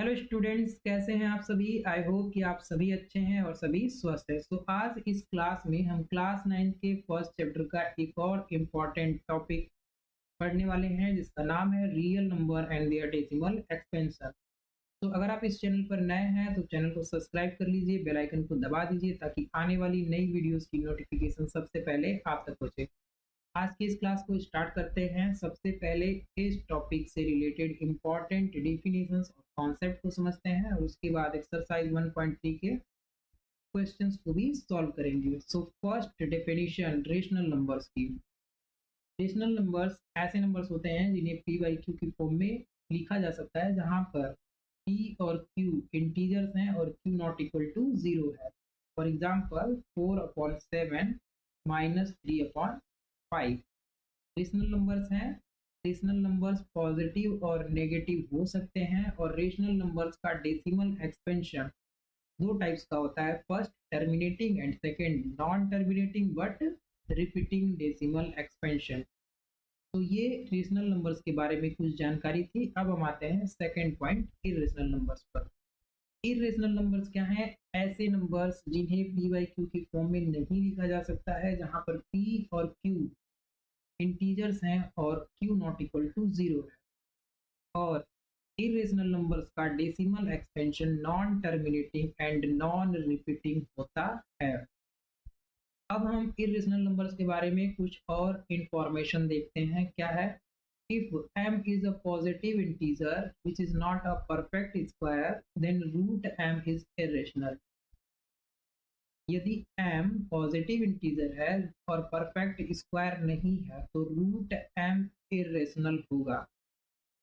Hello students, कैसे हैं आप सभी। आई होप कि आप सभी अच्छे हैं और सभी स्वस्थ हैं। सो आज इस क्लास में हम क्लास 9 के फर्स्ट चैप्टर का एक और इम्पॉर्टेंट टॉपिक पढ़ने वाले हैं जिसका नाम है real number and their decimal expansion. तो अगर आप इस चैनल पर नए हैं तो चैनल को सब्सक्राइब कर लीजिए, बेल आइकन को दबा दीजिए ताकि आने वाली नई वीडियोस की नोटिफिकेशन सबसे पहले आप तक पहुंचे। आज की इस क्लास को स्टार्ट करते हैं। सबसे पहले इस टॉपिक से रिलेटेड इंपॉर्टेंट डेफिनेशंस और कॉन्सेप्ट को समझते हैं और उसके बाद एक्सरसाइज 1.3 के क्वेश्चंस को भी सॉल्व करेंगे। So first definition rational numbers की। रेशनल नंबर्स ऐसे नंबर्स होते हैं जिन्हें पी बाई क्यू की फॉर्म में लिखा जा सकता है, जहां पर पी और क्यू इंटीजर्स हैं और क्यू नॉट इक्वल टू 0 है। फॉर एग्जाम्पल 4/7 -3/5 रेशनल नंबर्स हैं। रेशनल नंबर्स पॉजिटिव और नेगेटिव हो सकते हैं और रेशनल नंबर्स का डेसिमल एक्सपेंशन दो टाइप्स का होता है, first terminating and second non terminating but repeating decimal expansion. तो ये रेशनल नंबर्स के बारे में कुछ जानकारी थी। अब हम आते हैं सेकंड पॉइंट, इरेशनल नंबर्स पर। इरेशनल नंबर्स क्या हैं? ऐसे नंबर्स जिन्हें पी बाई क्यू की फॉर्म में नहीं लिखा जा सकता है, जहां पर पी और क्यू इंटीजर्स हैं और q नॉट इक्वल टू 0 है। और इरेशनल नंबर्स का decimal expansion non terminating and non repeating होता है। अब हम इरेशनल नंबर्स के बारे में कुछ और इंफॉर्मेशन देखते हैं। क्या है? If m is a positive integer which is not a perfect square then root m is irrational। यदि m पॉजिटिव इंटीजर है और परफेक्ट स्क्वायर नहीं है तो रूट m इरेशनल होगा।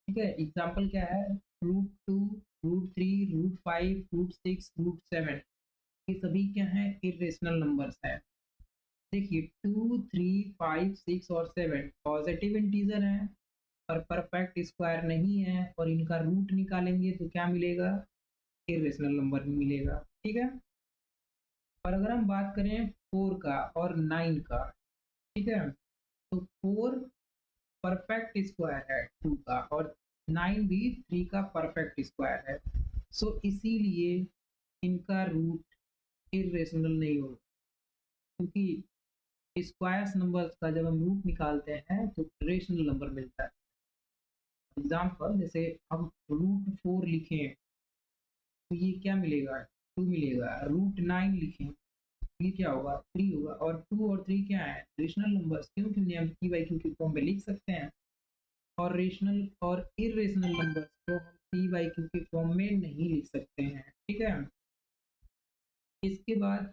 ठीक है, एग्जाम्पल क्या है? √2, √3, √5, √6, √7 ये सभी क्या हैं? इरेशनल नंबर्स हैं। देखिए 2, 3, 5, 6 और 7 पॉजिटिव इंटीजर हैं और परफेक्ट स्क्वायर नहीं है और इनका रूट निकालेंगे तो क्या मिलेगा? इरेशनल नंबर मिलेगा। ठीक है, और अगर हम बात करें 4 का और 9 का, ठीक है, तो 4 परफेक्ट स्क्वायर है 2 का और 9 भी 3 का परफेक्ट स्क्वायर है। सो इसीलिए इनका रूट इरेशनल नहीं होगा, क्योंकि स्क्वायर्स नंबर्स का जब हम रूट निकालते हैं तो रेशनल नंबर मिलता है। एग्जाम्पल जैसे हम √4 लिखें तो ये क्या मिलेगा? 2 मिलेगा। √9 लिखें ये क्या होगा? 3 होगा। और 2 और 3 क्या है? रेशनल नंबर्स, क्योंकि उन्हें हम पी बाई क्यू की फॉर्म में लिख सकते हैं। और रेशनल और इरेशनल नंबर्स को हम पी बाई क्यू की फॉर्म में नहीं लिख सकते हैं। ठीक है, इसके बाद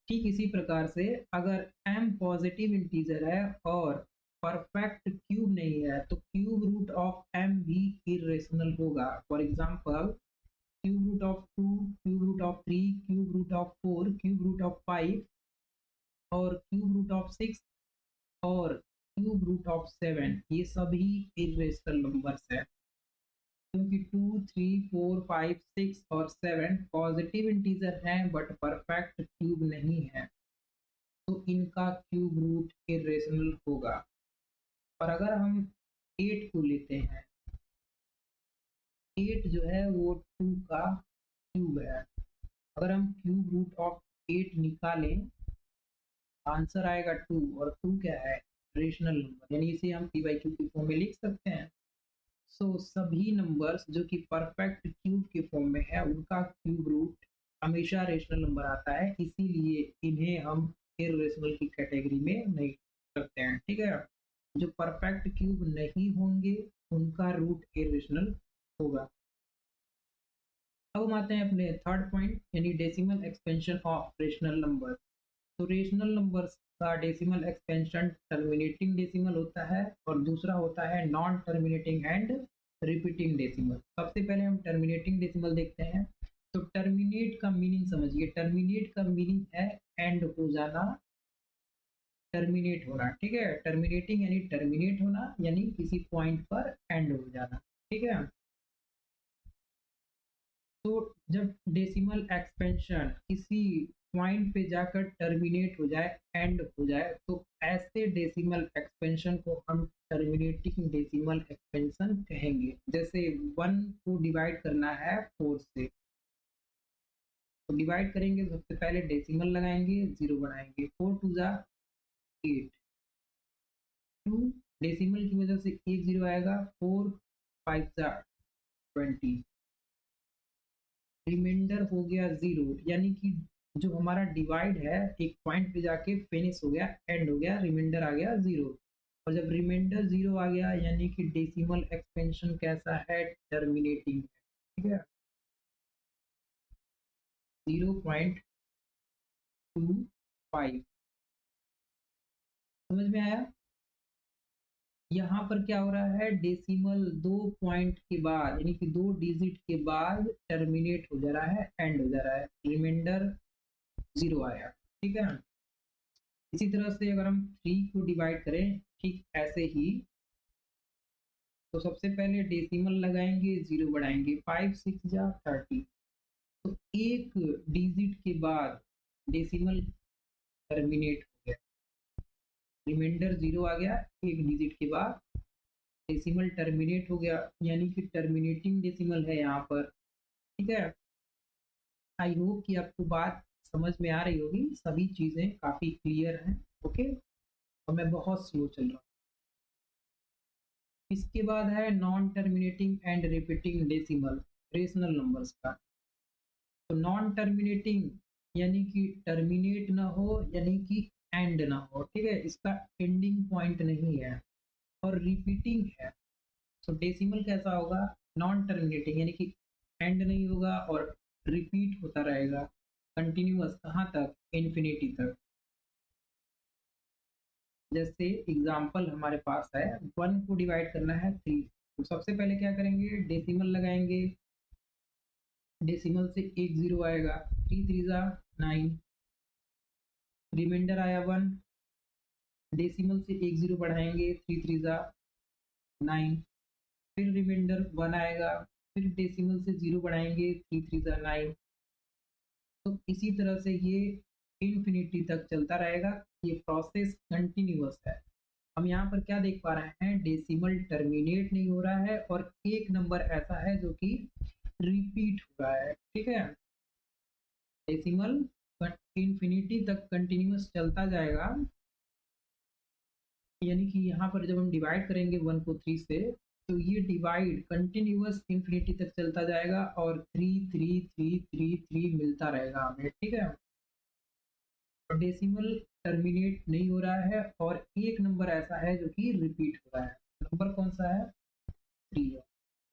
ठीक इसी प्रकार से अगर m पॉजिटिव इंटीजर है और परफेक्ट क्यूब नहीं है तो क्यूब रूट ऑफ m भी इरेशनल होगा। For example cube root of 2, cube root of 3, cube root of 4, cube root of 5 और क्यूब रूट ऑफ 6 और क्यूब रूट ऑफ 7 ये सभी इरेशनल नंबर्स हैं, क्योंकि 2, 3, 4, 5, 6 और 7 पॉजिटिव इंटीजर हैं बट परफेक्ट क्यूब नहीं है, तो इनका क्यूब रूट इरेशनल होगा। और अगर हम 8 को लेते हैं, 8 जो है वो 2 का क्यूब है। अगर हम क्यूब रूट ऑफ 8 निकालें आंसर आएगा 2 और 2 क्या है? रेशनल नंबर, यानी इसे हम पी बाई क्यू की फॉर्म में लिख सकते हैं। सो सभी नंबर्स जो कि परफेक्ट क्यूब के फॉर्म में है उनका क्यूब रूट हमेशा रेशनल नंबर आता है, इसीलिए इन्हें हम इरेशनल की कैटेगरी में नहीं रखते हैं। ठीक है, जो परफेक्ट क्यूब नहीं होंगे उनका रूट इरेशनल होगा। अब हम आते हैं अपने थर्ड पॉइंट, यानी decimal expansion of rational number. तो रेशनल नंबर्स का डेसिमल एक्सपेंशन टर्मिनेटिंग डेसिमल होता है और दूसरा होता है non terminating and repeating decimal. सबसे पहले हम टर्मिनेटिंग डेसिमल देखते हैं। तो टर्मिनेट का मीनिंग समझिए। टर्मिनेट का मीनिंग है एंड हो जाना, टर्मिनेट होना। ठीक है, टर्मिनेटिंग यानी टर्मिनेट होना, यानी किसी पॉइंट पर एंड हो जाना। ठीक है, तो जब डेसिमल एक्सपेंशन किसी पॉइंट पे जाकर टर्मिनेट हो जाए, एंड हो जाए, तो ऐसे डेसिमल एक्सपेंशन को हम टर्मिनेटिंग डेसिमल एक्सपेंशन कहेंगे। जैसे 1 को डिवाइड करना है 4 से, तो डिवाइड करेंगे तो सबसे पहले डेसिमल लगाएंगे, 0 बनाएंगे, 4 टू जा 8, 2 डेसिमल की वजह से एक 0 आएगा, 4 5 जा 20, रिमाइंडर हो गया 0, यानी कि जो हमारा डिवाइड है एक पॉइंट पे जाके फिनिश हो गया, एंड हो गया, रिमाइंडर आ गया 0। और जब रिमाइंडर 0 आ गया यानी कि डेसिमल एक्सपेंशन कैसा है, टर्मिनेटिंग है, ठीक है, 0.25। समझ में आया? यहाँ पर क्या हो रहा है, डेसिमल 2 पॉइंट के बाद यानी कि 2 डिजिट के बाद टर्मिनेट हो जा रहा है, एंड हो जा रहा है, रिमाइंडर 0 आया, ठीक है। इसी तरह से अगर हम 3 को डिवाइड करें ठीक ऐसे ही, तो सबसे पहले डेसिमल लगाएंगे, 0 बढ़ाएंगे, 5 6 जा 30, तो एक डिजिट के बाद डेसिमल टर्मिनेट हो गया, रिमाइंडर 0 आ गया, एक डिजिट के बाद डेसिमल टर्मिनेट हो गया, यानी कि टर्मिनेटिंग डेसिमल है यहाँ पर, ठीक है। आई होप कि आपको बात समझ में आ रही होगी, सभी चीज़ें काफ़ी क्लियर हैं, ओके। और मैं बहुत स्लो चल रहा हूँ। इसके बाद है non terminating and repeating decimal, rational numbers का। तो नॉन टर्मिनेटिंग यानी कि टर्मिनेट ना हो, यानी कि एंड ना हो, ठीक है, इसका एंडिंग पॉइंट नहीं है। और रिपीटिंग है, तो डेसिमल कैसा होगा, नॉन टर्मिनेटिंग यानी कि एंड नहीं होगा और रिपीट होता रहेगा कंटिन्यूअस, कहाँ तक, इन्फिनिटी तक। जैसे एग्जाम्पल हमारे पास है, 1 को डिवाइड करना है 3, तो सबसे पहले क्या करेंगे, डेसिमल लगाएंगे, डेसिमल से एक 0 आएगा, 3 3 जा 9, रिमाइंडर आया 1, डेसिमल से एक 0 बढ़ाएंगे, 3 3 जा 9, फिर रिमाइंडर 1 आएगा, फिर डेसिमल से 0 बढ़ाएंगे, 3 3 जा 9। तो इसी तरह से ये इन्फिनिटी तक चलता रहेगा, ये प्रोसेस कंटिन्यूअस है। हम यहाँ पर क्या देख पा रहे हैं, डेसिमल टर्मिनेट नहीं हो रहा है और एक नंबर ऐसा है जो कि रिपीट हो रहा है, ठीक है। डेसिमल इन्फिनिटी तक कंटिन्यूअस चलता जाएगा, यानी कि यहाँ पर जब हम डिवाइड करेंगे 1 को 3 से, तो ये डिवाइड कंटिन्यूअस इन्फिनिटी तक चलता जाएगा और 3 3 3 3 3 मिलता रहेगा हमें, ठीक है। और डेसिमल टर्मिनेट नहीं हो रहा है और एक नंबर ऐसा है जो कि रिपीट हो रहा है, नंबर कौन सा है, 3 है,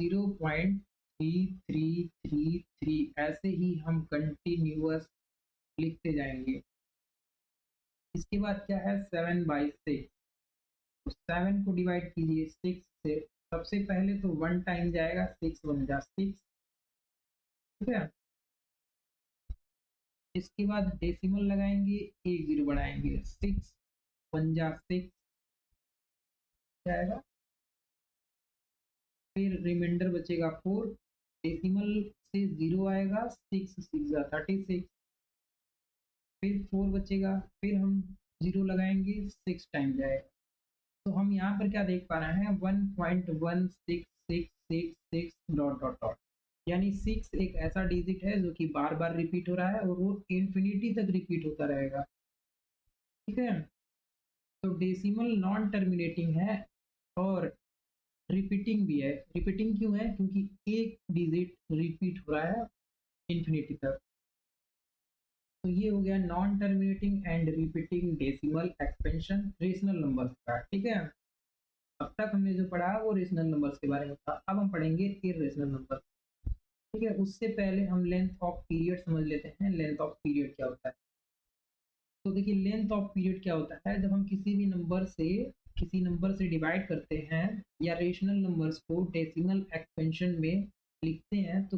0.3333, ऐसे ही हम कंटिन्यूअस लिखते जाएंगे। इसके बाद क्या है, 7/6, तो 7 को डिवाइड कीजिए 6 से, सबसे पहले तो 1 टाइम जाएगा, 6 1 जा 6, ठीक है। इसके बाद डेसिमल लगाएंगे, एक 0 बढ़ाएंगे, 6 1 जा 6 जाएगा, फिर रिमाइंडर बचेगा 4, डेसिमल से 0 आएगा, 6 6 जा 36, फिर 4 बचेगा, फिर हम 0 लगाएंगे, 6 टाइम जाएगा। तो हम यहाँ पर क्या देख पा रहे हैं, 1.16666 डॉट डॉट डॉट, यानी 6 एक ऐसा डिजिट है जो कि बार बार रिपीट हो रहा है और वो इन्फिनिटी तक रिपीट होता रहेगा, ठीक है। तो डेसिमल नॉन टर्मिनेटिंग है और रिपीटिंग भी है। रिपीटिंग क्यों है, क्योंकि एक डिजिट रिपीट हो रहा है इन्फिनिटी तक। तो ये हो गया non terminating and repeating decimal expansion rational numbers का, ठीक है। अब तक हमने जो पढ़ा वो रेशनल नंबर्स के बारे में था, अब हम पढ़ेंगे इर्रेशनल नंबर, ठीक है। उससे पहले हम लेंथ ऑफ पीरियड समझ लेते हैं, लेंथ ऑफ पीरियड क्या होता है। तो देखिए लेंथ ऑफ पीरियड क्या होता है, जब हम किसी नंबर से डिवाइड करते हैं या रेशनल नंबर्स को डेसिमल एक्सपेंशन में लिखते हैं, तो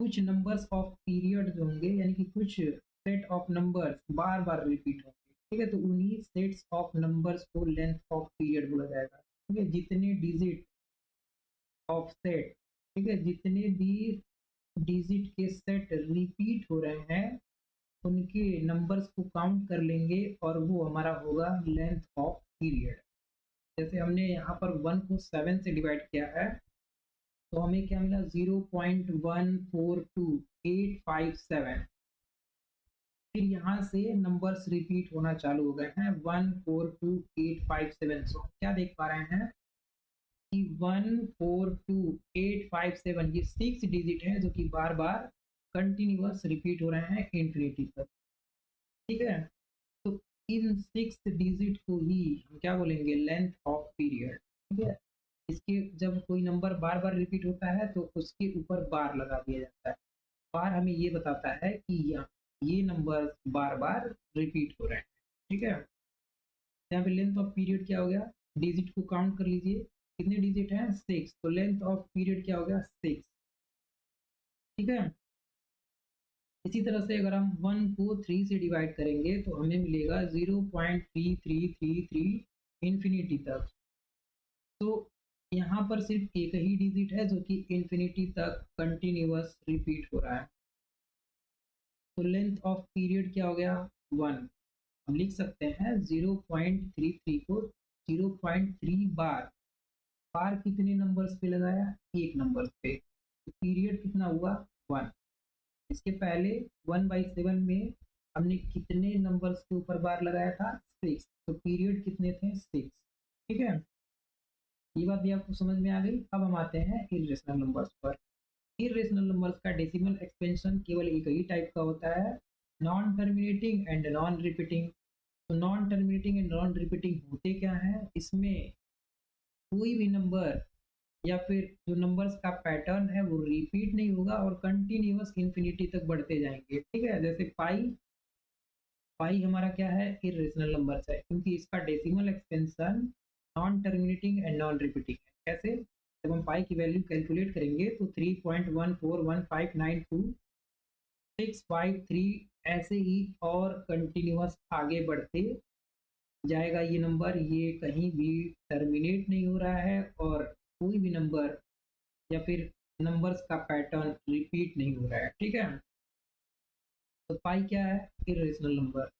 कुछ नंबर्स ऑफ पीरियड जो होंगे, यानी कि कुछ set of numbers bar bar repeat होंगे, ठीक है। तो उन्हीं सेट्स ऑफ नंबर्स को लेंथ ऑफ पीरियड बोला जाएगा, ठीक है। जितने डिजिट ऑफ सेट, ठीक है, जितने भी डिजिट के सेट रिपीट हो रहे हैं, उनके नंबर्स को काउंट कर लेंगे और वो हमारा होगा लेंथ ऑफ पीरियड। जैसे हमने यहाँ पर 1 को 7 से डिवाइड किया है, तो हमें क्या मिला 0.142857। फिर यहाँ से नंबर्स रिपीट होना चालू हो गए हैं 142857। सो क्या देख पा रहे हैं कि 142857 ये 6 डिजिट है जो कि बार बार कंटिन्यूअस रिपीट हो रहे हैं इंफिनिटी तक। ठीक है, तो इन 6 डिजिट को ही हम क्या बोलेंगे, लेंथ ऑफ पीरियड। ठीक है, इसके जब कोई नंबर बार बार रिपीट होता है तो उसके ऊपर बार लगा दिया जाता है। बार हमें ये बताता है कि ये नंबर बार बार रिपीट हो रहे हैं। ठीक है, यहाँ पे लेंथ ऑफ पीरियड क्या हो गया, डिजिट को काउंट कर लीजिए, कितने डिजिट हैं 6, तो लेंथ ऑफ पीरियड क्या हो गया 6। ठीक है, इसी तरह से अगर हम 1 को 3 से डिवाइड करेंगे तो हमें मिलेगा 0.3333 इन्फिनिटी तक। तो यहाँ पर सिर्फ एक ही डिजिट है जो कि इन्फिनिटी तक कंटिन्यूअस रिपीट हो रहा है। तो लेंथ ऑफ पीरियड क्या हो गया 1। हम लिख सकते हैं 0.33 को 0.3 बार। बार कितने नंबर्स पे लगाया, एक नंबर पे, तो पीरियड कितना हुआ 1। इसके पहले 1/7 में हमने कितने नंबर्स के ऊपर बार लगाया था 6, तो पीरियड कितने थे 6। ठीक है, ये बात भी आपको समझ में आ गई। अब हम आते हैं इरेशनल नंबर्स पर। इरेशनल नंबर्स का डेसिमल एक्सपेंशन केवल एक ही टाइप का होता है, non terminating and non repeating. तो non terminating and non repeating होते क्या है, इसमें कोई भी नंबर या फिर जो नंबर्स का पैटर्न है वो रिपीट नहीं होगा और कंटिन्यूअस इन्फिनिटी तक बढ़ते जाएंगे। ठीक है, जैसे पाई, पाई हमारा क्या है इरेशनल नंबर्स है क्योंकि इसका decimal expansion non terminating and non repeating है। कैसे, जब हम पाई की वैल्यू कैलकुलेट करेंगे तो 3.141592653 ऐसे ही और कंटिन्यूअस आगे बढ़ते जाएगा ये नंबर, ये कहीं भी टर्मिनेट नहीं हो रहा है और कोई भी नंबर या फिर नंबर्स का पैटर्न रिपीट नहीं हो रहा है। ठीक है, तो पाई क्या है इरेशनल नंबर।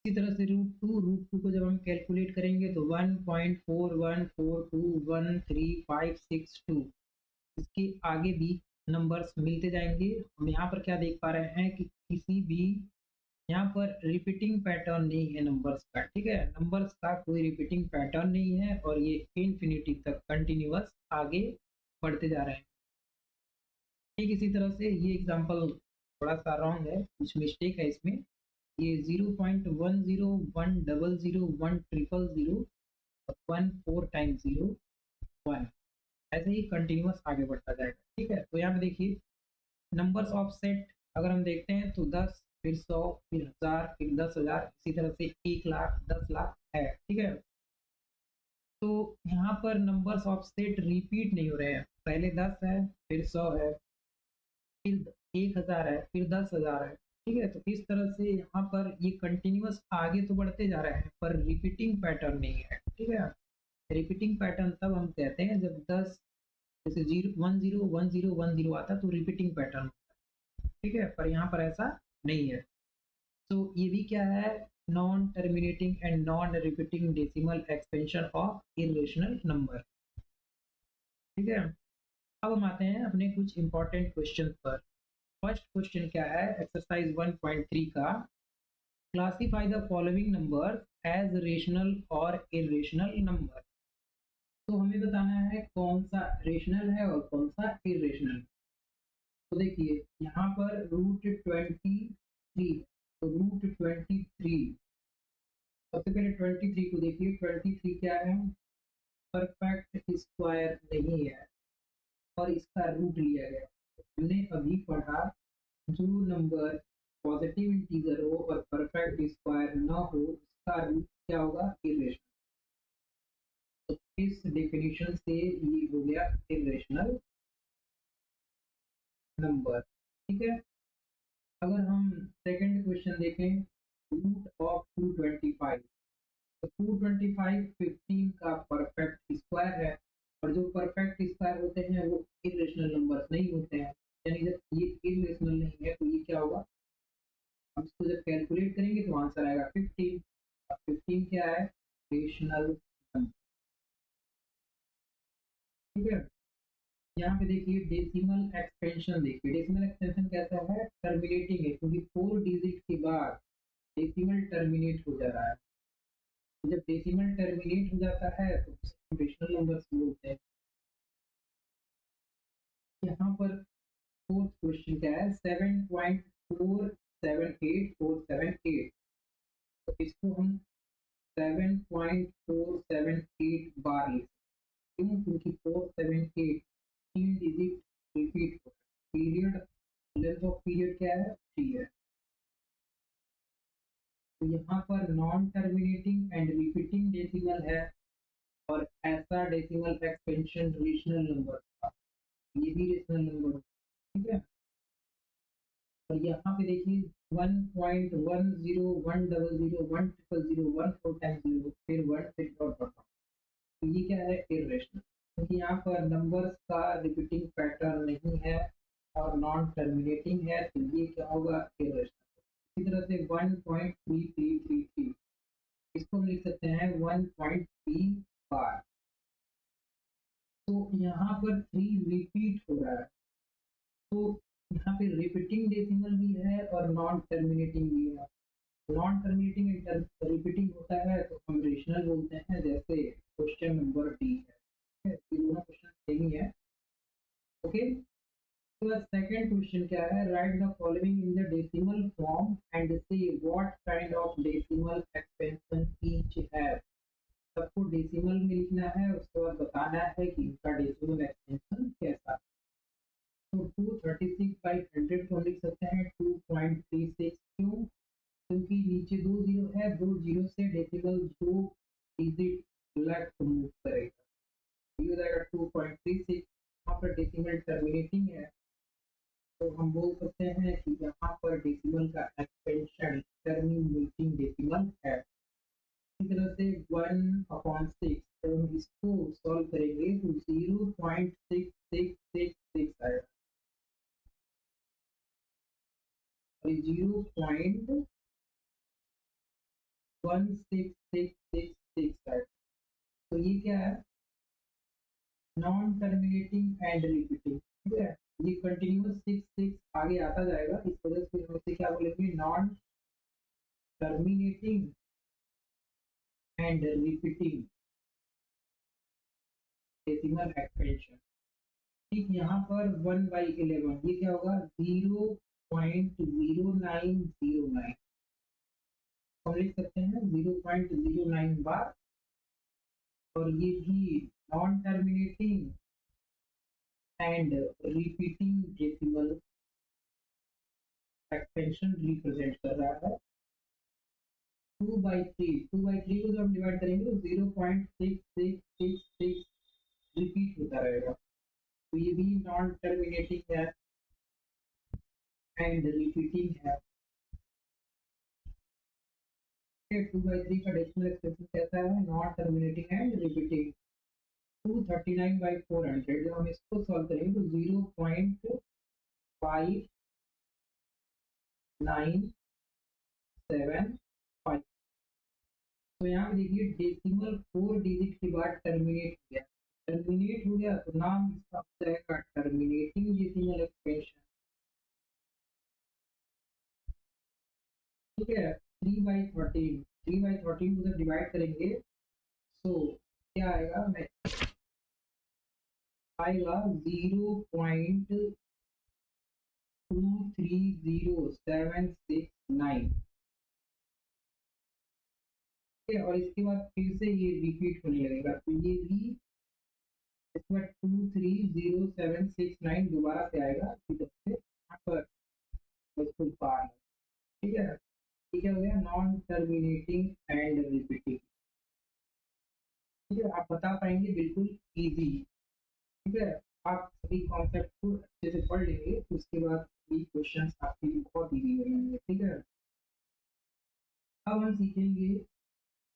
इसी तरह से रूट टू को जब हम कैलकुलेट करेंगे तो 1.4142135562, इसके आगे भी नंबर्स मिलते जाएंगे। हम यहाँ पर क्या देख पा रहे हैं कि किसी भी यहाँ पर रिपीटिंग पैटर्न नहीं है नंबर्स का। ठीक है, नंबर्स का कोई रिपीटिंग पैटर्न नहीं है और ये इन्फिनिटी तक कंटिन्यूअस आगे बढ़ते जा रहे हैं। ठीक इसी तरह से ये एग्जांपल थोड़ा सा रॉन्ग है, कुछ मिस्टेक है इसमें। ये 0.10100100 1 4 टाइम्स 0 1 ऐसे ही कंटिन्यूअस आगे बढ़ता जाएगा। ठीक है, तो यहाँ पे देखिए नंबर्स ऑफ सेट अगर हम देखते हैं तो 10, फिर 100, फिर 1000, फिर 10,000, इसी तरह से 1 लाख 10 लाख है। ठीक है, तो यहाँ पर नंबर्स ऑफ सेट रिपीट नहीं हो रहे हैं, पहले 10 है, फिर 100 है, फिर 1000 है, फिर 10,000 है। ठीक है, तो इस तरह से यहाँ पर ये कंटिन्यूअस आगे तो बढ़ते जा रहे हैं पर रिपीटिंग पैटर्न नहीं है। ठीक है, रिपीटिंग पैटर्न तब हम कहते हैं जब 10 जैसे 0 10 10 10 आता तो रिपीटिंग पैटर्न। ठीक है, पर यहाँ पर ऐसा नहीं है। तो ये भी क्या है, non terminating and non repeating decimal expansion of irrational number. ठीक है, अब हम आते हैं अपने कुछ इंपॉर्टेंट क्वेश्चन पर। फर्स्ट क्वेश्चन क्या है एक्सरसाइज 1.3 का, classify the following number as rational और इरेशनल नंबर। तो हमें बताना है कौन सा रेशनल है और कौन सा इरेशनल। तो देखिए यहाँ पर √23, तो √23 सबसे पहले 23 को देखिए, 23 क्या है, परफेक्ट स्क्वायर नहीं है और इसका रूट लिया गया। हमने अभी पढ़ा जो नंबर पॉजिटिव इंटीजर हो और परफेक्ट स्क्वायर ना हो उसका रूट क्या होगा इरेशनल। तो इस डेफिनेशन से ये हो गया इरेशनल नंबर। ठीक है, अगर हम सेकंड क्वेश्चन देखें, रूट ऑफ 225, तो 225 15 का परफेक्ट स्क्वायर है और जो परफेक्ट स्क्वायर होते हैं वो इरेशनल नंबर्स नहीं होते हैं, यानी जब ये इरेशनल नहीं है तो ये क्या होगा अब इसको जब कैलकुलेट करेंगे तो आंसर आएगा 15। अब 15 क्या है? Rational number. ठीक है, यहाँ पे देखिए डेसिमल एक्सपेंशन, देखिए डेसिमल एक्सपेंशन कैसा है? टर्मिनेटिंग है, क्योंकि 4 डिजिट के बाद डेसिमल टर्मिनेट हो जा रहा है। तो जब डेसिमल टर्मिनेट हो जाता है तो उसे हम रेशनल नंबर्स बोलते हैं। यहाँ पर फोर्थ क्वेश्चन क्या है? 7.478478। तो इसको हम 7.478 बार लिख सकते हैं। क्यों? क्योंकि 478 3 डिजिट रिपीट हो रहा है। पीरियड, लेंथ ऑफ पीरियड क्या है? 3 है। तो यहाँ पर non terminating and repeating decimal है, और ऐसा डेसिमल एक्सपेंशन रेशनल नंबर था, ये भी रेशनल नंबर। ठीक है, और यहाँ पे देखिए 1.10101010 फिर 1 फिर डॉट डॉट। तो ये क्या है? इरेशनल, क्योंकि यहाँ पर नंबर्स का रिपीटिंग पैटर्न नहीं है और नॉन टर्मिनेटिंग है, तो ये क्या होगा? इरेशनल। इसी तरह से 1.3333, इसको हम लिख सकते हैं 1.3 बार। तो यहाँ पर 3 रिपीट हो रहा है, तो यहाँ पे रिपीटिंग डेसिमल भी है और नॉन टर्मिनेटिंग भी है। नॉन टर्मिनेटिंग एंड रिपीटिंग होता है तो हम रेशनल बोलते हैं, जैसे क्वेश्चन नंबर डी है। ये दोनों क्वेश्चन सेम ही है। ओके, तो सेकंड क्वेश्चन क्या है? Write the following in the decimal form and say what kind of decimal expansion each है। सबको डेसिमल में लिखना है, उसके बाद बताना है कि इनका डेसिमल एक्सपेंशन कैसा है। तो 236/100 को हम लिख सकते हैं 2.36। क्यों? क्योंकि नीचे 2 जीरो है, 2 जीरो से डेसिमल 2 डिजिट लेफ्ट मूव करेगा, ये हो जाएगा 2.36। यहाँ पर डेसिमल टर्मिनेटिंग है, तो हम बोल सकते हैं कि यहाँ पर डेसिमल का एक्सपेंशन टर्मिनेटिंग डेसिमल है। इसी तरह से 1/6, तो हम इसको सॉल्व करेंगे तो 0.6666 आएगा, और 0.16666 आएगा। तो ये क्या है? Non terminating and repeating. ठीक है, ये कंटिन्यूअस 6 आगे आता जाएगा, इस वजह से हम इसे क्या बोलेंगे? Non terminating and repeating decimal expansion. ठीक, यहाँ पर 1/11, ये क्या होगा? 0.0909। हम लिख सकते हैं 0.09 बार, और ये भी non terminating and repeating decimal expansion represent कर रहा है। 2/3 को जब हम डिवाइड करेंगे तो 0.6666 रिपीट होता रहेगा, तो ये भी नॉन टर्मिनेटिंग है एंड रिपीटिंग है। 2/3 का डेसिमल एक्सपेंशन कैसा है? Non terminating and repeating. 239/400, जब हम इसको सॉल्व करेंगे तो 0.5975। तो यहाँ पे देखिए डेसिमल 4 डिजिट के बाद टर्मिनेट हो गया, तो नाम इसका हो जाएगा टर्मिनेटिंग डेसिमल एक्सपेंशन। ठीक है, 3/13 को जब डिवाइड करेंगे तो क्या आएगा? मैं आएगा 0.230769। ठीक है, और इसके बाद फिर से ये रिपीट होने लगेगा, तो ये भी इसमें 230769 दोबारा से आएगा, इधर से यहाँ पर बिल्कुल पार। ठीक है, ठीक है, हो गया नॉन टर्मिनेटिंग एंड रिपीटिंग। ठीक है, आप बता पाएंगे बिल्कुल इजी। ठीक है, आप सभी कॉन्सेप्ट को अच्छे से पढ़ लेंगे तो उसके बाद सभी क्वेश्चंस आपके लिए बहुत इजी हो जाएंगे। ठीक है, अब हम सीखेंगे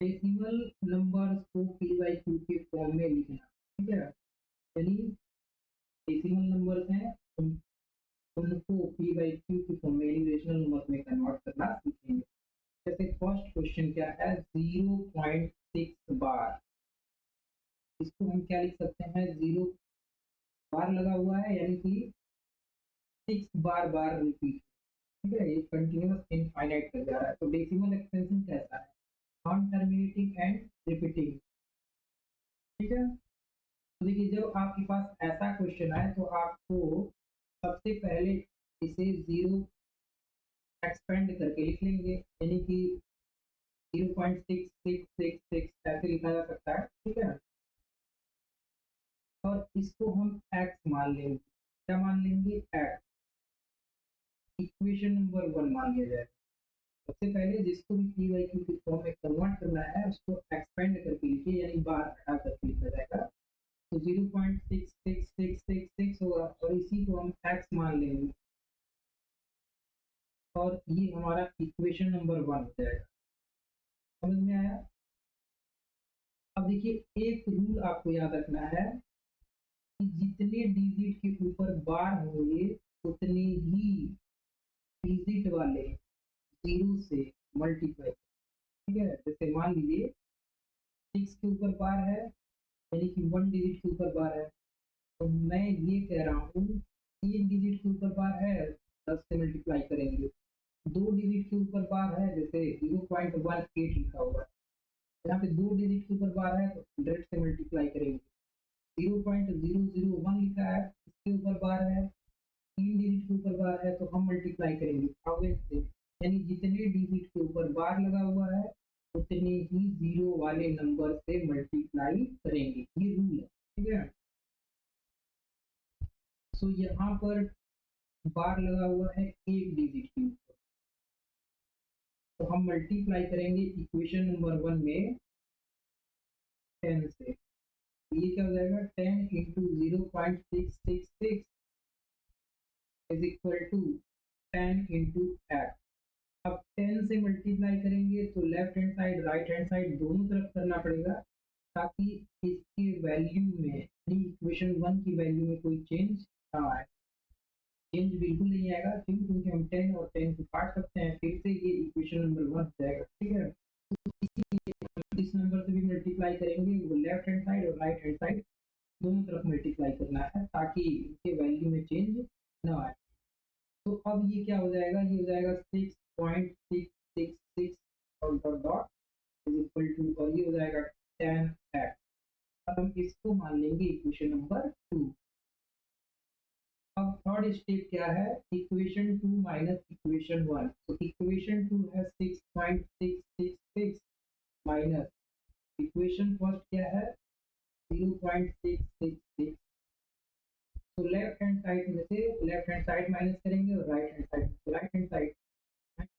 डेसिमल नंबर्स को p/q के फॉर्म में लिखना। ठीक है, यानी डेसिमल नंबर्स हैं उनको पी बाई क्यू की फॉर्म में यानी रेशनल नंबर में कन्वर्ट करना सीखेंगे। जैसे फर्स्ट क्वेश्चन क्या है, 0.6 बार, इसको हम क्या लिख सकते हैं, 0 बार लगा हुआ है यानी कि 6 बार बार रिपीट, ठीक है, ये कंटिन्यूअस इनफाइनाइट कर जा रहा है। तो डेसिमल एक्सपेंशन कैसा है, नॉन टर्मिनेटिंग एंड रिपीटिंग, ठीक है। तो देखिए जब आपके पास ऐसा क्वेश्चन आए तो आपको सबसे पहले इसे 0 एक्सपेंड करके लिख लेंगे, यानी कि 0.6666 ऐसे लिखा जा सकता है, ठीक है। और इसको हम x मान लेंगे, क्या मान लेंगे, x, इक्वेशन नंबर 1 मान लिया जाए। सबसे पहले जिसको भी पी बाई क्यू की फॉर्म में कन्वर्ट करना है उसको एक्सपेंड करके लिखिए, यानी बार हटा करके लिखा जाएगा। तो 0.6666 होगा और इसी को हम x मान लेंगे और ये हमारा इक्वेशन नंबर 1 हो जाएगा। समझ में आया। अब देखिए एक रूल आपको याद रखना है कि जितने डिजिट के ऊपर बार होंगे उतने ही डिजिट वाले जीरो से मल्टीप्लाई, ठीक है। जैसे मान लीजिए 6 के ऊपर बार है यानी कि 1 डिजिट के ऊपर बार है, तो मैं ये कह रहा हूँ 3 डिजिट के ऊपर बार है 10 से मल्टीप्लाई करेंगे, 2 डिजिट के ऊपर बार है जैसे 0.18 लिखा हुआ है, यहाँ पे 2 डिजिट के ऊपर बार है तो 100 से मल्टीप्लाई करेंगे, 0.001 लिखा है इसके ऊपर बार है, 3 डिजिट के ऊपर बार है तो हम मल्टीप्लाई करेंगे 1000 से, यानी जितने डिजिट के ऊपर बार लगा हुआ है उतने ही जीरो वाले नंबर से मल्टीप्लाई करेंगे, ये रूल है, ठीक है। सो यहाँ पर बार लगा हुआ है एक डिजिट के ऊपर, तो हम मल्टीप्लाई करेंगे इक्वेशन नंबर 1 में 10 से, ये क्या हो जाएगा, 10 into 0.666 is equal to 10 into x. अब 10 से मल्टीप्लाई करेंगे तो left hand side right hand side दोनों तरफ करना पड़ेगा ताकि इसके वैल्यू में यानी इक्वेशन 1 की वैल्यू में कोई चेंज ना आए। चेंज बिल्कुल नहीं आएगा, क्यों, क्योंकि हम 10 और 10 को काट सकते हैं, फिर से ये इक्वेशन नंबर 1 हो जाएगा, ठीक है। इस नंबर से भी मल्टीप्लाई करेंगे, वो लेफ्ट हैंड साइड और राइट हैंड साइड दोनों तरफ मल्टीप्लाई करना है ताकि इसके वैल्यू में चेंज ना आए। तो अब ये क्या हो जाएगा, ये हो जाएगा 6.666 और dot dot is equal to, और ये हो जाएगा 10x। अब हम इसको मान लेंगे इक्वेशन नंबर 2। अब थर्ड स्टेप क्या है, इक्वेशन 2 माइनस इक्वेशन 1। तो इक्वेशन 2 है 6.666 माइनस इक्वेशन फर्स्ट क्या है 0.666। तो लेफ्ट हैंड साइड में से लेफ्ट हैंड साइड माइनस करेंगे और राइट हैंड साइड में राइट हैंड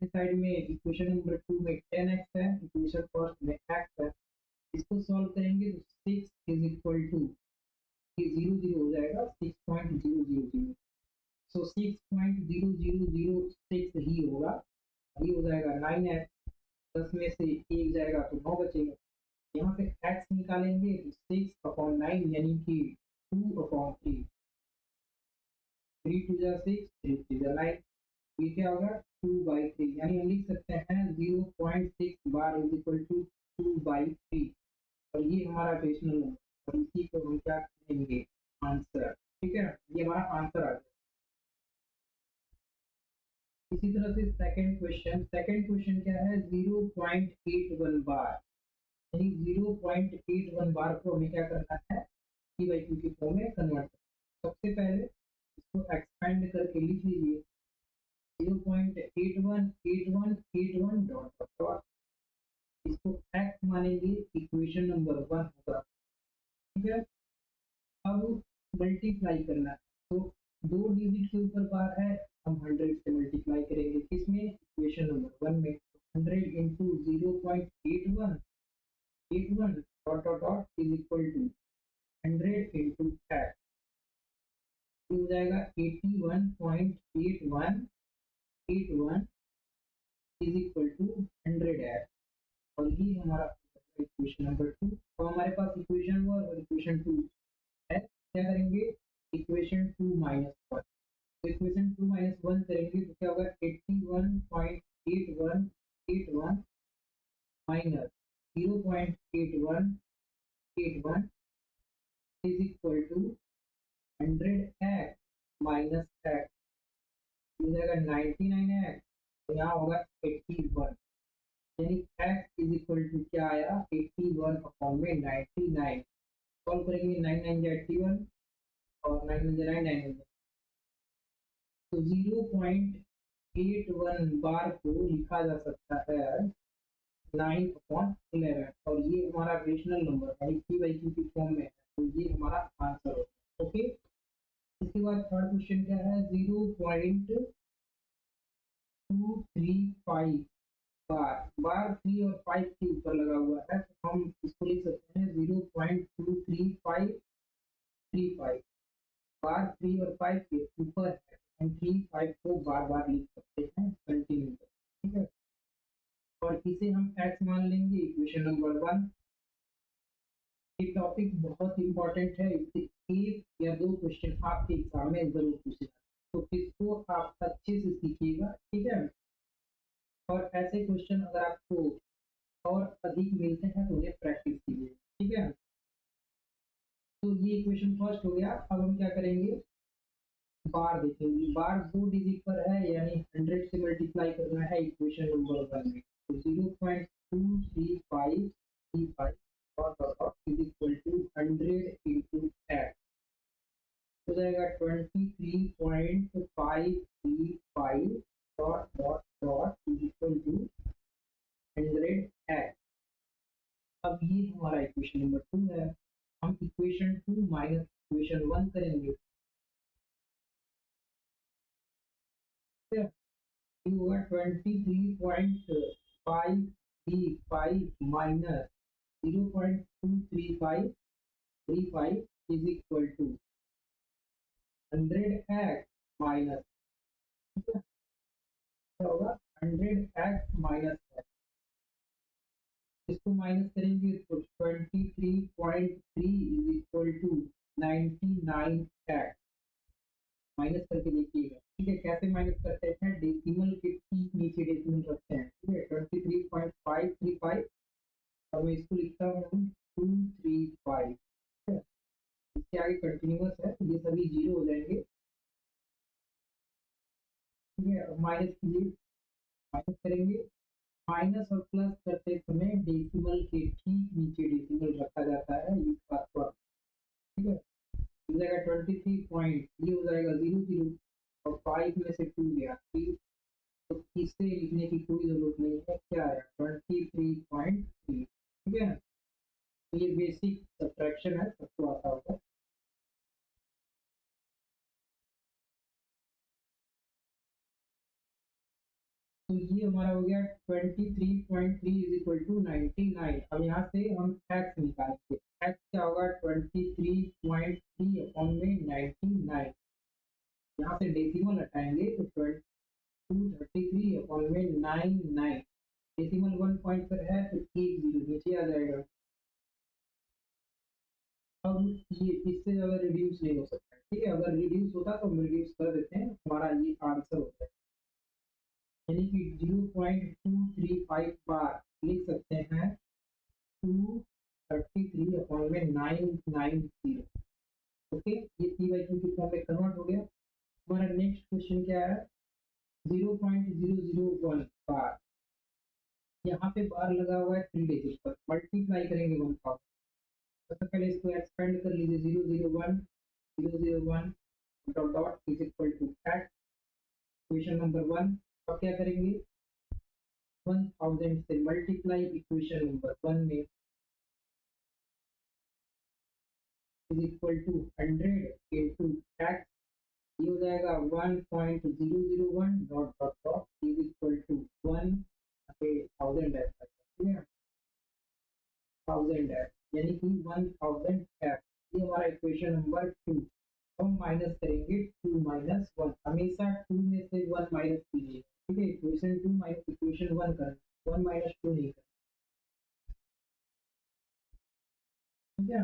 साइड में इक्वेशन नंबर 2 में 10x है, इक्वेशन फर्स्ट में x है, इसको सॉल्व करेंगे तो 6 इज इक्वल टू, ये 0 0 हो जाएगा 6.000, सो 6.0006 ही होगा, ये हो जाएगा 9x, 10 में से 1 जाएगा तो 9 बचेगा, यहाँ से x निकालेंगे तो 6/9 यानी कि 2/3, 3 2 जा 6, 3 3 जा 9, ये क्या होगा 2/3, यानी हम लिख सकते हैं 0.6 बार इज इक्वल टू 2/3, और ये हमारा रेशनल नंबर, और इसी को हम क्या कहेंगे, आंसर, ठीक है, ये हमारा आंसर आ गया। इसी तरह से सेकंड क्वेश्चन क्या है 0.81 बार, यानी 0.81 बार को हमें क्या करना है, पी बाई क्यू की फॉर्म में कन्वर्ट करना। सबसे पहले इसको एक्सपेंड करके लिख लीजिए 0.818181 डॉट डॉट, इसको x मानेंगे, इक्वेशन नंबर 1 होगा, ठीक है। अब मल्टीप्लाई करना है, तो 2 डिजिट के ऊपर बार है, हम 100 से मल्टीप्लाई करेंगे, किसमें, इक्वेशन नंबर 1 में, 100 into 0.8181 dot dot dot is equal to 100 into x, हो जाएगा 81.8181 इज इक्वल टू 100x, और ये हमारा इक्वेशन नंबर 2। तो हमारे पास इक्वेशन 1 और इक्वेशन 2 है, क्या करेंगे, इक्वेशन 2 माइनस 1, तो इक्वेशन 2 माइनस 1 करेंगे तो क्या होगा 81.8181 minus 0.8181 is equal to 100x minus x, हो जाएगा 99x, तो यहाँ होगा 81, यानी x इज इक्वल टू क्या आया 81 अपॉन में 99। सॉल्व करेंगे 9 9 81 और 9 9 9 तो 0.81 बार को लिखा जा सकता है 9/11 और ये हमारा रेशनल नंबर यानी पी बाई क्यू की फॉर्म में है, तो ये हमारा आंसर होगा। ओके, इसके बाद थर्ड क्वेश्चन क्या है 0.235 बार 3 और 5 के ऊपर लगा हुआ है, तो हम इसको लिख सकते हैं 0.23535 बार 3 और 5 के ऊपर है, हम 3 5 को बार बार लिख सकते हैं कंटिन्यू, ठीक है, और इसे हम x मान लेंगे इक्वेशन नंबर 1। ये टॉपिक बहुत इंपॉर्टेंट है, इससे एक या दो क्वेश्चन आपके एग्जाम में जरूर पूछे, तो इसको आप अच्छे से सीखिएगा, ठीक है, और ऐसे क्वेश्चन अगर आपको और अधिक मिलते हैं तो उन्हें प्रैक्टिस कीजिए, ठीक है। तो ये इक्वेशन फर्स्ट हो गया। अब हम क्या करेंगे, बार देखेंगे, बार 2 डिजिट पर है यानी 100 से मल्टीप्लाई करना है इक्वेशन नंबर 1 में, तो 0.23535 is equal to 100 into x, हो जाएगा 23.535 dot dot dot is equal to 100 x. अब ये हमारा इक्वेशन नंबर 2 है। हम इक्वेशन 2 माइनस इक्वेशन 1 करेंगे, होगा 23.535 minus 0.23535 is equal to 100x minus, क्या होगा 100x माइनस x, इसको माइनस करेंगे तो 23.3 is equal to 99x, minus करके देखिएगा, ठीक है, कैसे माइनस करते हैं, डेसिमल के ठीक नीचे डेसिमल रखते हैं, ठीक है, 23.535 और मैं इसको लिखता हूँ 235, ठीक है, इसके आगे कंटिन्यूअस है, ये सभी जीरो हो जाएंगे, ठीक है, माइनस कीजिए, माइनस करेंगे, माइनस और प्लस करते समय डेसिमल के ठीक नीचे डेसिमल रखा जाता है, इस बात को, ठीक है, हो जाएगा 23 पॉइंट, ये हो जाएगा 00 और 5 में से 2 गया 3, तो इसे लिखने की कोई जरूरत नहीं है, क्या है 23.3, ठीक है, तो ये बेसिक सब्ट्रैक्शन है, सबको आता होगा। तो ये हमारा हो गया 23.3 इज इक्वल टू 99। अब यहाँ से हम x निकालेंगे, x क्या होगा 23.3 अपॉन में 99, यहाँ से डेसिमल हटाएंगे तो 233 अपॉन में 99, डेसिमल 1 पॉइंट पर है तो 1 जीरो नीचे आ जाएगा। अब ये इससे ज़्यादा रिड्यूस नहीं हो सकता, ठीक है, अगर रिड्यूस होता तो हम रिड्यूस कर देते हैं, हमारा ये आंसर होता है, यानी कि 0.235 बार लिख सकते हैं 233 अपॉन में 990, ओके, ये पी बाई क्यू की फॉर्म में कन्वर्ट हो गया। हमारा नेक्स्ट क्वेश्चन क्या है 0.001 बार, यहाँ पे बार लगा हुआ है 3 डिजिट पर, मल्टीप्लाई करेंगे 1000, सबसे पहले इसको एक्सपेंड कर लीजिए 001 dot dot is equal to eight equation number 1। अब क्या करेंगे 1000 से मल्टीप्लाई इक्वेशन नंबर 1 में is equal to 100 into x, ये हो जाएगा 1.001 dot dot dot is equal to 1000 F, ठीक है, 1000 एफ यानी कि 1000 एफ, ये हमारा इक्वेशन नंबर 2। हम माइनस करेंगे 2 माइनस 1, हमेशा 2 में से 1 माइनस कीजिए, ठीक है, इक्वेशन 2 माइनस इक्वेशन 1 करना, 1 माइनस 2 नहीं करना, ठीक है,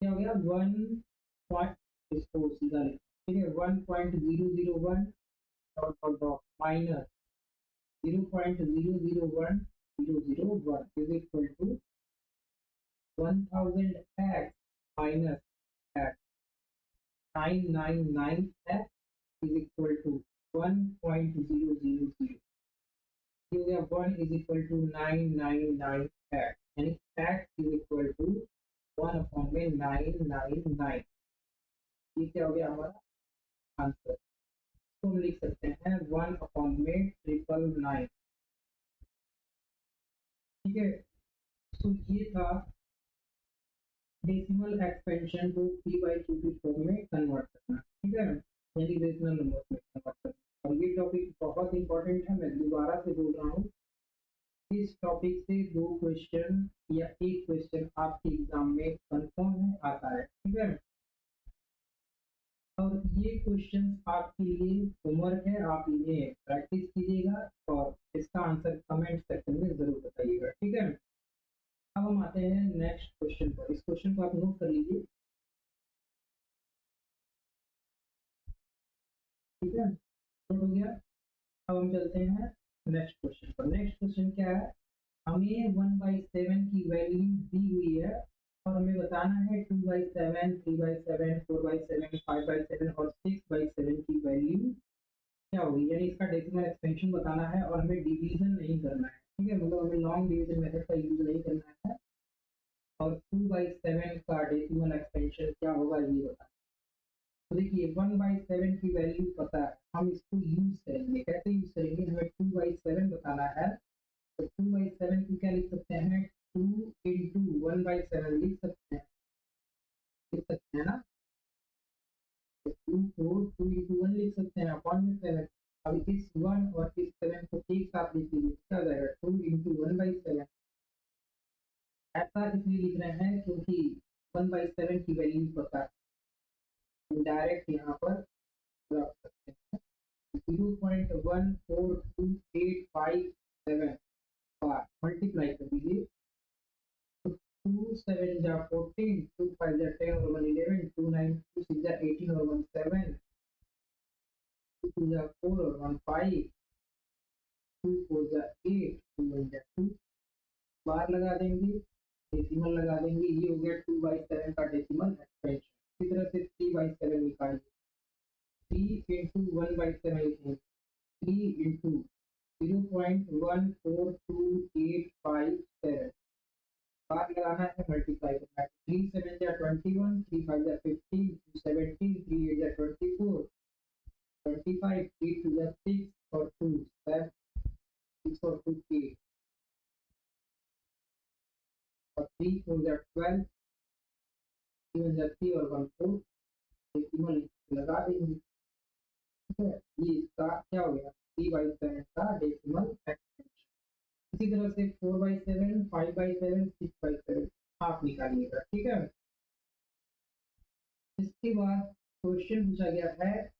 क्या हो गया 1 पॉइंट, इसको सीधा लिखा ठीक है, 1.001 dot dot dot minus 0.001001 is equal to 1000x minus x 999x is equal to 1.000, हो गया 1 इज इक्वल टू 999x, यानी x is equal to 1 upon में 999। ये क्या हो गया हमारा आंसर। तो हम लिख सकते हैं 1 अपॉन में 999। ठीक है, तो ये था डेसिमल एक्सपेंशन को 3/2 की फॉर्म में कन्वर्ट करना। ठीक है, यानी डेसिमल नंबर में कन्वर्ट करना। और ये टॉपिक बहुत इंपॉर्टेंट है, मैं दोबारा से बोल रहा हूँ, इस टॉपिक से 2 क्वेश्चन या 1 क्वेश्चन आपके एग्जाम में कंफर्म है आता है। ठीक है, और ये क्वेश्चन आपके लिए होमवर्क है, आप इन्हें प्रैक्टिस कीजिएगा और इसका आंसर कमेंट सेक्शन में जरूर बताइएगा। ठीक है, अब हम आते हैं नेक्स्ट क्वेश्चन पर। इस क्वेश्चन को आप नोट कर लीजिए। ठीक है, नोट हो गया। अब हम चलते हैं नेक्स्ट क्वेश्चन पर। नेक्स्ट क्वेश्चन क्या है, हमें 1/7 की वैल्यू दी हुई है और हमें बताना है 2/7, 3/7, 4/7, 5/7 और 6/7 की वैल्यू क्या होगी, यानी इसका डेसिमल एक्सपेंशन बताना है और हमें डिवीजन नहीं करना है। ठीक है, मतलब हमें लॉन्ग डिवीजन मेथड का यूज नहीं करना है और 2/7 का डेसिमल एक्सपेंशन क्या होगा ये बताना। तो देखिए 1/7 की वैल्यू पता है, हम इसको यूज करेंगे। कैसे यूज करेंगे, हमें 2/7 बताना है, तो 2/7 को क्या लिख सकते हैं, 2 इंटू 1/7 लिख सकते हैं ना, तो 2 को 2 इंटू 1 लिख सकते हैं अपॉन में 7। अब इस 1 और इस 7 को एक साथ लिख लीजिए, क्या हो जाएगा 2 इंटू 1/7। ऐसा इसलिए लिख रहे हैं क्योंकि 1/7 की वैल्यू पता है, डायरेक्ट यहाँ पर रख सकते हैं। 0.142857 बार मल्टीप्लाई कर दीजिए, तो 2 7 जा 14, 2 5 जा 10 और 1 11, 2 9 2 6 जा 18 और 1 7, 2 2 जा 4 और 1 5, 2 4 जा 8, 2 1 जा 2, बार लगा देंगे, डेसिमल लगा देंगे। ये हो गया 2/7 का डेसिमल एक्सपेंशन। इसी तरह से 3/7 निकालिए, 3 इंटू 1/7 लिखेंगे, 3 इंटू 0.142857, बार लगाना है, मल्टीप्लाई करना है। 3 7 जा 21, 3 5 जा 15, 2 17, 3 8 जा 24, 25, 3 2 जा 6 और 2 7, 6 और 2 8 और 3 4 जा 12, 3 1 जा 3 और 1 4, डेसिमल लगा देंगे। ठीक है, ये इसका क्या हो गया 3/7 का डेसिमल एक्सपेंशन। इसी तरह से 4/7, 5/7, 6/7 आप निकालिएगा। ठीक है, इसके बाद क्वेश्चन पूछा गया है,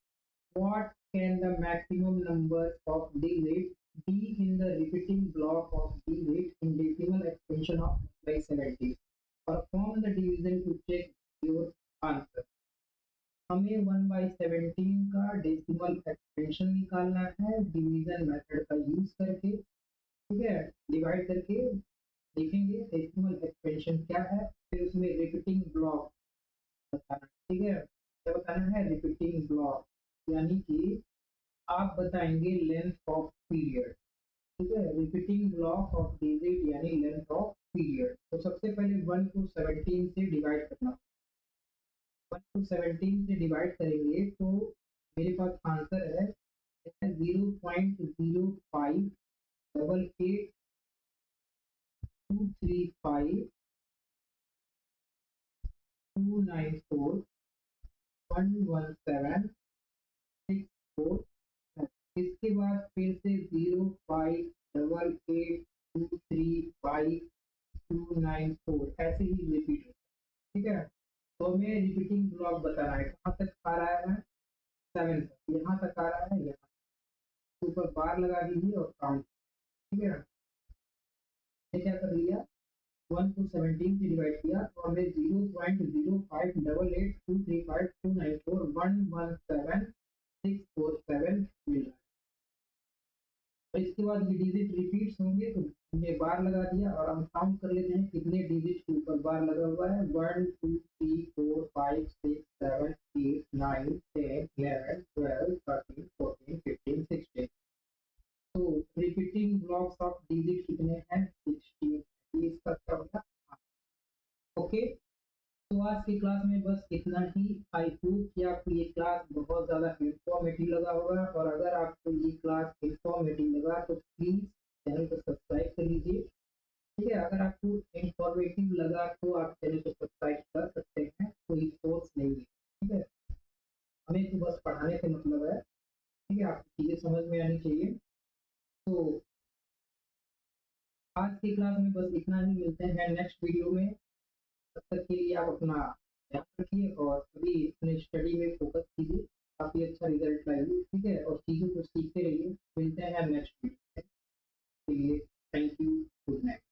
what can the maximum number of digits be in the repeating block of digits in decimal expansion of 1/70? Perform the division to check your answer। हमें 1/17 का डेसिमल एक्सपेंशन निकालना है डिवीजन मेथड का यूज करके। ठीक है, डिवाइड करके देखेंगे डेसिमल एक्सपेंशन क्या है, फिर उसमें रिपीटिंग ब्लॉक बताना। ठीक है, क्या बताना है, रिपीटिंग ब्लॉक, यानी कि आप बताएंगे लेंथ ऑफ पीरियड। ठीक है, रिपीटिंग ब्लॉक ऑफ डिजिट यानी लेंथ ऑफ पीरियड। तो सबसे पहले 1 को 17 से डिवाइड करना, 1 को 17 से डिवाइड करेंगे तो मेरे पास आंसर है 0.058235294117647। इसके बाद फिर से 0588235 ऐसे ही रिपीट होता है। ठीक है, तो हमें रिपीटिंग ब्लॉक बताना है, कहाँ तक आ रहा है 7 तक, यहाँ तक आ रहा है, यहाँ ऊपर बार लगा दीजिए और काउंट। ठीक है, ये क्या कर लिया 1 को 17 से डिवाइड किया तो हमें 0.05238294117 मिल रहा है। और इसके बाद ये डिजिट रिपीट्स होंगे तो हमने बार लगा दिया और हम काउंट कर लेते हैं कितने डिजिट के ऊपर बार लगा हुआ है। 1 2 3 4 5 6 7 8 9 10 11 12 13 14 15 16। तो रिपीटिंग ब्लॉक्स ऑफ डिजिट कितने हैं? 16। ये इसका क्या होगा? ओके, तो आज की क्लास में बस इतना ही। आई होप कि आपको ये क्लास बहुत ज़्यादा इंफॉर्मेटिव लगा होगा, और अगर आपको ये क्लास इंफॉर्मेटिव लगा तो प्लीज़ चैनल को सब्सक्राइब कर लीजिए। ठीक है, अगर आपको इंफॉर्मेटिव लगा तो आप चैनल को सब्सक्राइब कर सकते हैं, कोई फोर्स नहीं है। ठीक है, हमें तो बस पढ़ाने से मतलब है। ठीक है, आपको चीज़ें समझ में आनी चाहिए। तो आज की क्लास में बस इतना ही, मिलते हैं नेक्स्ट वीडियो में। तब तक के लिए आप अपना ध्यान रखिए और अभी अपने स्टडी में फोकस कीजिए, काफ़ी अच्छा रिजल्ट लाइए। ठीक है, और चीज़ों को सीखते रहिए। मिलते हैं नेक्स्ट वीडियो में। Thank you, good night.